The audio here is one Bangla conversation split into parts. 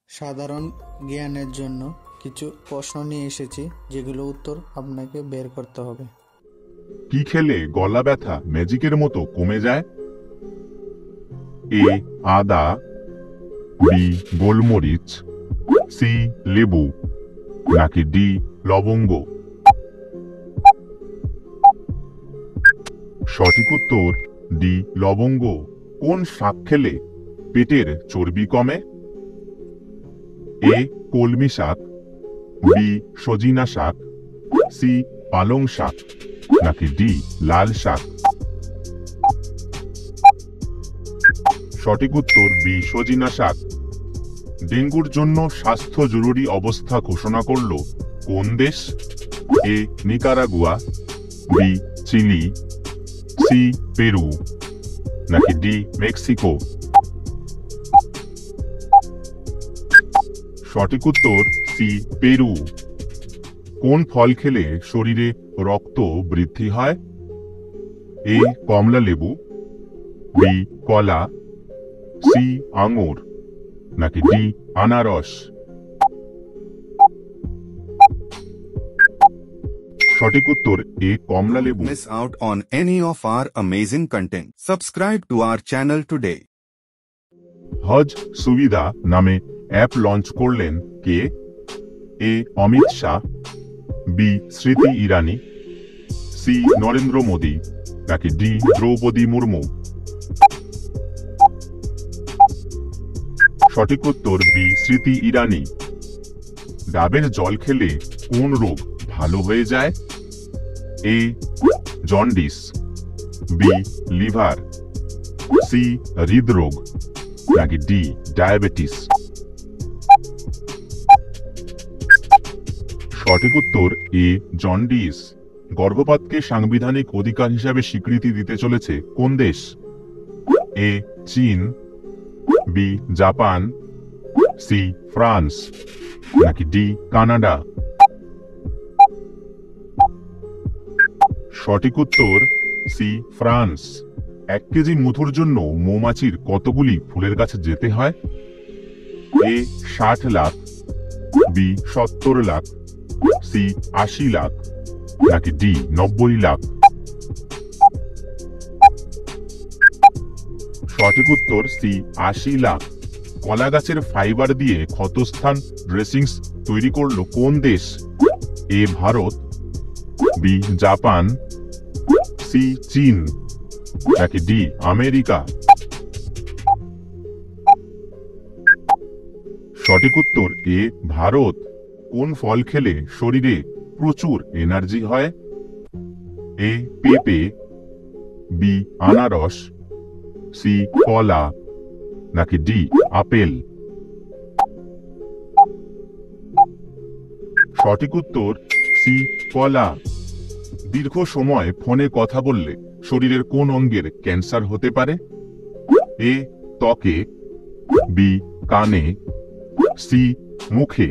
সাধারণ জ্ঞানের জন্য কিছু প্রশ্ন নিয়ে এসেছি, যেগুলো উত্তর আপনাকে বের করতে হবে। কি খেলে গলা ব্যথা ম্যাজিকের মতো কমে যায়? এ আদা, বি গোলমরিচ, সি লেবু, নাকি ডি লবঙ্গ? সঠিক উত্তর ডি লবঙ্গ। কোন শাক খেলে পেটের চর্বি কমে? এ কলমি শাক, বি সজিনা শাক, সি পালং শাক, নাকি ডি লাল শাক? সঠিক উত্তর বি সজিনা শাক। ডেঙ্গুর জন্য স্বাস্থ্য জরুরি অবস্থা ঘোষণা করল কোন দেশ? A Nicaragua, B Chile, C Peru, নাকি ডি মেক্সিকো? সঠিক উত্তর সি পেরু। কোন ফল খেলে শরীরে রক্ত বৃদ্ধি হয়? এ কমলা লেবু, বি কলা, সি আঙুর, নাকি ডি আনারস? সঠিক উত্তর এ কমলা লেবু। Miss out on any of our amazing content. Subscribe to our channel today. হজ সুবিধা নামে অ্যাপ লঞ্চ করলেন কে? এ অমিত শাহ, বি স্মৃতি ইরানি, সি নরেন্দ্র মোদী, নাকি ডি দ্রৌপদী মুর্মু? সঠিক উত্তর বি স্মৃতি ইরানি। ডাবের জল খেলে কোন রোগ ভালো হয়ে যায়? A jaundice, B liver, C হৃদরোগ, নাকি ডি ডায়াবেটিস? সঠিক উত্তর এ জন্ডিস। গর্ভপাতকে সাংবিধানিক অধিকার হিসাবে স্বীকৃতি দিতে চলেছে কোন দেশ? এ চীন, বি জাপান, সি ফ্রান্স, নাকি ডি কানাডা? সঠিক উত্তর সি ফ্রান্স। 1 কেজি মধুর জন্য মৌমাছির কতগুলি ফুলের কাছে যেতে হয়? এ 60 লাখ, বি 70 লাখ, সি 80 লাখ, নাকি ডি 90 লাখ? সঠিক উত্তর সি 80 লাখ। কলা গাছের ফাইবার দিয়ে ক্ষতস্থান ড্রেসিংস তৈরি করলো কোন দেশ? এ ভারত, বি জাপান, সি চীন, নাকি ডি আমেরিকা? সঠিক উত্তর এ ভারত। কোন ফল খেলে শরীরে প্রচুর এনার্জি হয়? এ পেঁপে, বি আনারস, সি কলা, নাকি ডি আপেল? সঠিক উত্তর সি কলা। দীর্ঘ সময় ফোনে কথা বললে শরীরের কোন অঙ্গের ক্যান্সার হতে পারে? এ ত্বকে, বি কানে, সি মুখে,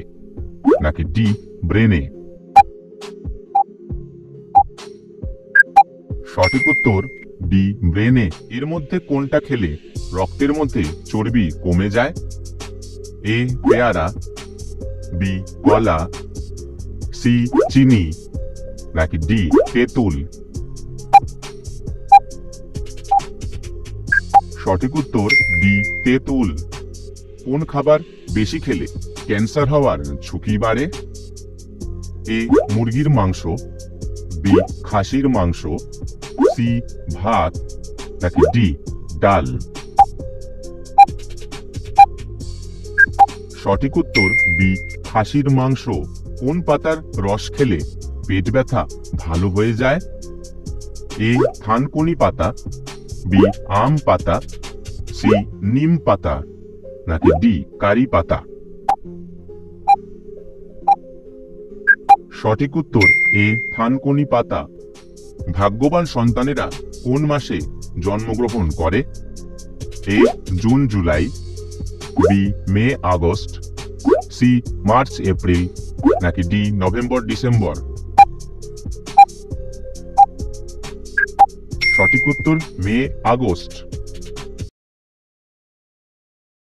নাকি ডি ব্রেনে? সঠিক উত্তর ডি ব্রেনে। এর মধ্যে কোনটা খেলে রক্তের মধ্যে চর্বি কমে যায়? এ পেয়ারা, বি কলা, সি চিনি, নাকি ডি তেঁতুল? সঠিক উত্তর ডি তেঁতুল। কোন খাবার বেশি খেলে ক্যান্সার হওয়ার ঝুঁকি বাড়ে? এ মুরগির মাংস, বি খাসির মাংস, সি ভাত, নাকি ডি ডাল? সঠিক উত্তর বি খাসির মাংস। কোন পাতার রস খেলে পেট ব্যথা ভালো হয়ে যায়? এ থানকুনি পাতা, বি আম পাতা, সি নিম পাতা, নাকি ডি কারি পাতা? সঠিক উত্তর এ থানকুনি পাতা। ভাগ্যবান সন্তানেরা কোন মাসে জন্মগ্রহণ করে? A June July, B May August, C March April, নাকি ডি নভেম্বর ডিসেম্বর? সঠিক উত্তর মে আগস্ট।